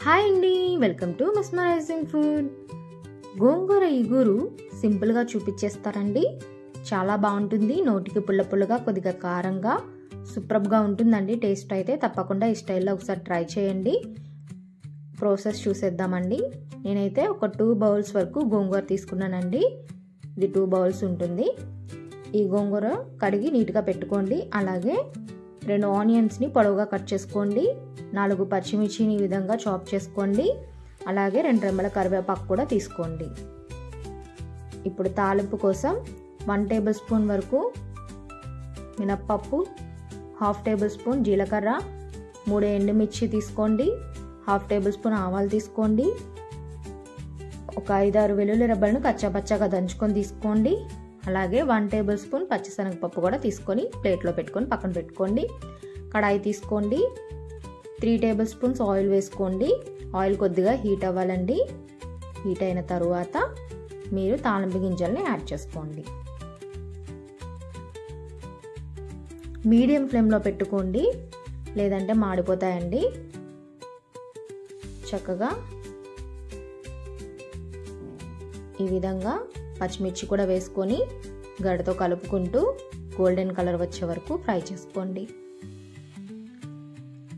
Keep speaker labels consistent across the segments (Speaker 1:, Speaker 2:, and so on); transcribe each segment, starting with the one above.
Speaker 1: Hi అండి, welcome to mesmerising food. గోంగూర ఇగురు సింపుల్గా చూపించేస్తారండి. చాలా బాగుంటుంది. నోటికి పుల్ల పుల్లగా, కొద్దిగా కారంగా, సూపర్గా ఉంటుందండి. టేస్ట్ అయితే తప్పకుండా ఈ స్టైల్లో ఒకసారి ట్రై చేయండి. ప్రాసెస్ చూసేద్దామండి. నేనైతే ఒక 2 బౌల్స్ వరకు గోంగూర తీసుకున్నానండి. ఇది 2 బౌల్స్ ఉంటుంది. ఈ గోంగూర కడిగి నీట్గా పెట్టుకోండి. అలాగే 2 ఆనియన్స్ని పొడవుగా కట్ చేసుకోండి. 4 పచ్చిమిర్చిని ఈ విధంగా చాప్ చేసుకోండి. అలాగే 2 రెమ్మల కరివేపాకు కూడా తీసుకోండి. ఇప్పుడు తాలింపు కోసం 1 టేబుల్ స్పూన్ వరకు మినప్పప్పు, 1/2 టేబుల్ స్పూన్ జీలకర్ర, 3 ఎండుమిర్చి తీసుకోండి, 1/2 టేబుల్ స్పూన్ ఆవాలు తీసుకోండి, ఒక 5-6 వెల్లుల్లి రెబ్బలను కచ్చాపచ్చాగా దంచుకొని తీసుకోండి. అలాగే 1 టేబుల్ స్పూన్ పచ్చిశనగపప్పు కూడా తీసుకొని ప్లేట్లో పెట్టుకొని పక్కన పెట్టుకోండి. కడాయి తీసుకోండి. 3 టేబుల్ స్పూన్స్ ఆయిల్ వేసుకోండి. ఆయిల్ కొద్దిగా హీట్ అవ్వాలండి. హీట్ అయిన తరువాత మీరు తాలింపు గింజల్ని యాడ్ చేసుకోండి. మీడియం ఫ్లేమ్లో పెట్టుకోండి, లేదంటే మాడిపోతాయండి. చక్కగా ఈ విధంగా పచ్చిమిర్చి కూడా వేసుకొని గడ్డతో కలుపుకుంటూ గోల్డెన్ కలర్ వచ్చే వరకు ఫ్రై చేసుకోండి.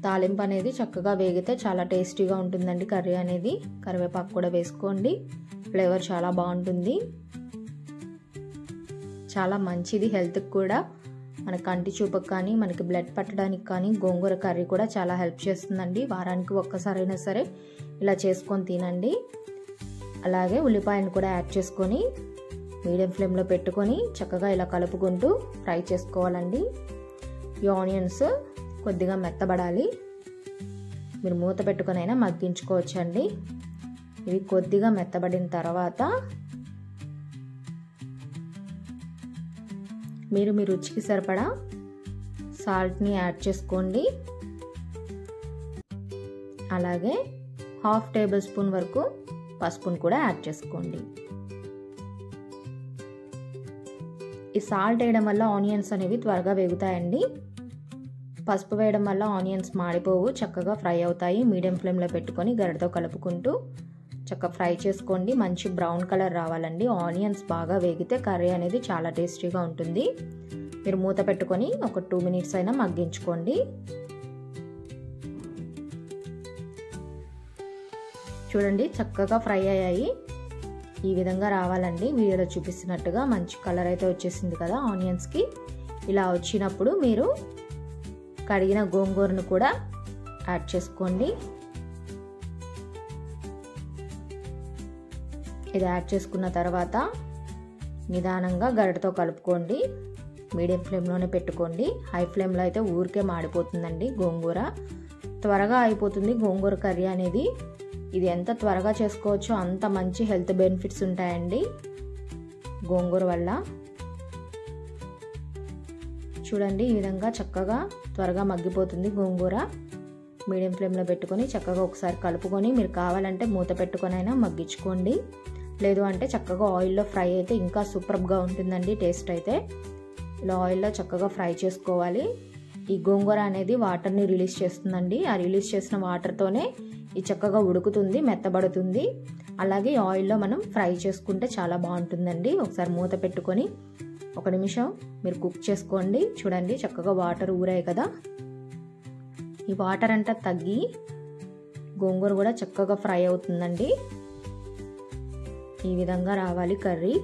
Speaker 1: తాలింపు అనేది చక్కగా వేగితే చాలా టేస్టీగా ఉంటుందండి కర్రీ అనేది. కరివేపాకు కూడా వేసుకోండి, ఫ్లేవర్ చాలా బాగుంటుంది. చాలా మంచిది హెల్త్కి కూడా. మన కంటి చూపుకి కానీ, మనకి బ్లడ్ పట్టడానికి కానీ గోంగూర కర్రీ కూడా చాలా హెల్ప్ చేస్తుందండి. వారానికి ఒక్కసారైనా సరే ఇలా చేసుకొని తినండి. అలాగే ఉల్లిపాయను కూడా యాడ్ చేసుకొని మీడియం ఫ్లేమ్లో పెట్టుకొని చక్కగా ఇలా కలుపుకుంటూ ఫ్రై చేసుకోవాలండి. ఈ ఆనియన్స్ కొద్దిగా మెత్తబడాలి. మీరు మూత పెట్టుకొనైనా మగ్గించుకోవచ్చండి. ఇవి కొద్దిగా మెత్తబడిన తర్వాత మీరు మీ రుచికి సరిపడా సాల్ట్ని యాడ్ చేసుకోండి. అలాగే 1/2 టేబుల్ స్పూన్ వరకు పసుపును కూడా యాడ్ చేసుకోండి. ఈ సాల్ట్ వేయడం వల్ల ఆనియన్స్ అనేవి త్వరగా వేగుతాయండి. పసుపు వేయడం వల్ల ఆనియన్స్ మాడిపోవు, చక్కగా ఫ్రై అవుతాయి. మీడియం ఫ్లేమ్లో పెట్టుకొని గరిటతో కలుపుకుంటూ చక్కగా ఫ్రై చేసుకోండి. మంచి బ్రౌన్ కలర్ రావాలండి. ఆనియన్స్ బాగా వేగితే కర్రీ అనేది చాలా టేస్టీగా ఉంటుంది. మీరు మూత పెట్టుకొని ఒక 2 మినిట్స్ అయినా మగ్గించుకోండి. చూడండి, చక్కగా ఫ్రై అయ్యాయి. ఈ విధంగా రావాలండి. వీడియోలో చూపిస్తున్నట్టుగా మంచి కలర్ అయితే వచ్చేసింది కదా ఆనియన్స్కి. ఇలా వచ్చినప్పుడు మీరు కడిగిన గోంగూరను కూడా యాడ్ చేసుకోండి. ఇది యాడ్ చేసుకున్న తర్వాత నిదానంగా గరిటతో కలుపుకోండి. మీడియం ఫ్లేమ్లోనే పెట్టుకోండి. హై ఫ్లేమ్లో అయితే ఊరికే మాడిపోతుందండి గోంగూర. త్వరగా అయిపోతుంది గోంగూర కర్రీ అనేది. ఇది ఎంత త్వరగా చేసుకోవచ్చో అంత మంచి హెల్త్ బెనిఫిట్స్ ఉంటాయండి గోంగూర వల్ల. చూడండి, ఈ విధంగా చక్కగా త్వరగా మగ్గిపోతుంది గోంగూర. మీడియం ఫ్లేమ్లో పెట్టుకొని చక్కగా ఒకసారి కలుపుకొని మీరు కావాలంటే మూత పెట్టుకొని అయినా మగ్గించుకోండి. లేదు అంటే చక్కగా ఆయిల్లో ఫ్రై అయితే ఇంకా సూపర్గా ఉంటుందండి టేస్ట్ అయితే. ఇలా ఆయిల్లో చక్కగా ఫ్రై చేసుకోవాలి. ఈ గోంగూర అనేది వాటర్ని రిలీజ్ చేస్తుందండి. ఆ రిలీజ్ చేసిన వాటర్తోనే ఇది చక్కగా ఉడుకుతుంది, మెత్తబడుతుంది. అలాగే ఆయిల్లో మనం ఫ్రై చేసుకుంటే చాలా బాగుంటుందండి. ఒకసారి మూత పెట్టుకొని 1 నిమిషం మీరు కుక్ చేసుకోండి. చూడండి, చక్కగా వాటర్ ఊరాయి కదా. ఈ వాటర్ అంతా తగ్గి గోంగూర కూడా చక్కగా ఫ్రై అవుతుందండి. ఈ విధంగా రావాలి కర్రీ.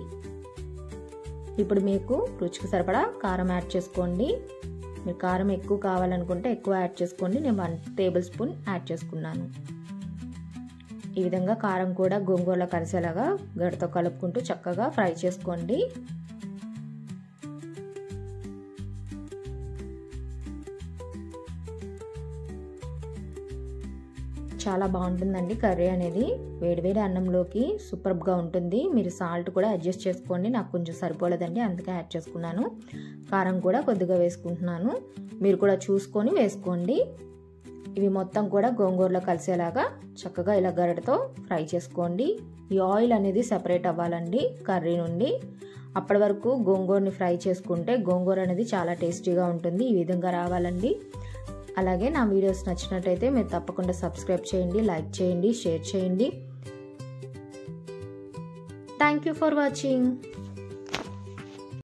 Speaker 1: ఇప్పుడు మీకు రుచికి సరిపడా కారం యాడ్ చేసుకోండి. మీరు కారం ఎక్కువ కావాలనుకుంటే ఎక్కువ యాడ్ చేసుకోండి. నేను 1 టేబుల్ స్పూన్ యాడ్ చేసుకున్నాను. ఈ విధంగా కారం కూడా గోంగూరలో కలిసేలాగా గరిటతో కలుపుకుంటూ చక్కగా ఫ్రై చేసుకోండి. చాలా బాగుంటుందండి కర్రీ అనేది. వేడివేడి అన్నంలోకి సూపర్గా ఉంటుంది. మీరు సాల్ట్ కూడా అడ్జస్ట్ చేసుకోండి. నాకు కొంచెం సరిపోలేదండి, అందుకే యాడ్ చేసుకున్నాను. కారం కూడా కొద్దిగా వేసుకుంటున్నాను. మీరు కూడా చూసుకొని వేసుకోండి. ఇవి మొత్తం కూడా గోంగూరలో కలిసేలాగా చక్కగా ఇలా గరిటతో ఫ్రై చేసుకోండి. ఈ ఆయిల్ అనేది సెపరేట్ అవ్వాలండి కర్రీ నుండి. అప్పటి వరకు గోంగూరని ఫ్రై చేసుకుంటే గోంగూర అనేది చాలా టేస్టీగా ఉంటుంది. ఈ విధంగా రావాలండి. అలాగే నా వీడియోస్ నచ్చినట్టయితే మీరు తప్పకుండా సబ్స్క్రైబ్ చేయండి, లైక్ చేయండి, షేర్ చేయండి. Thank you for watching.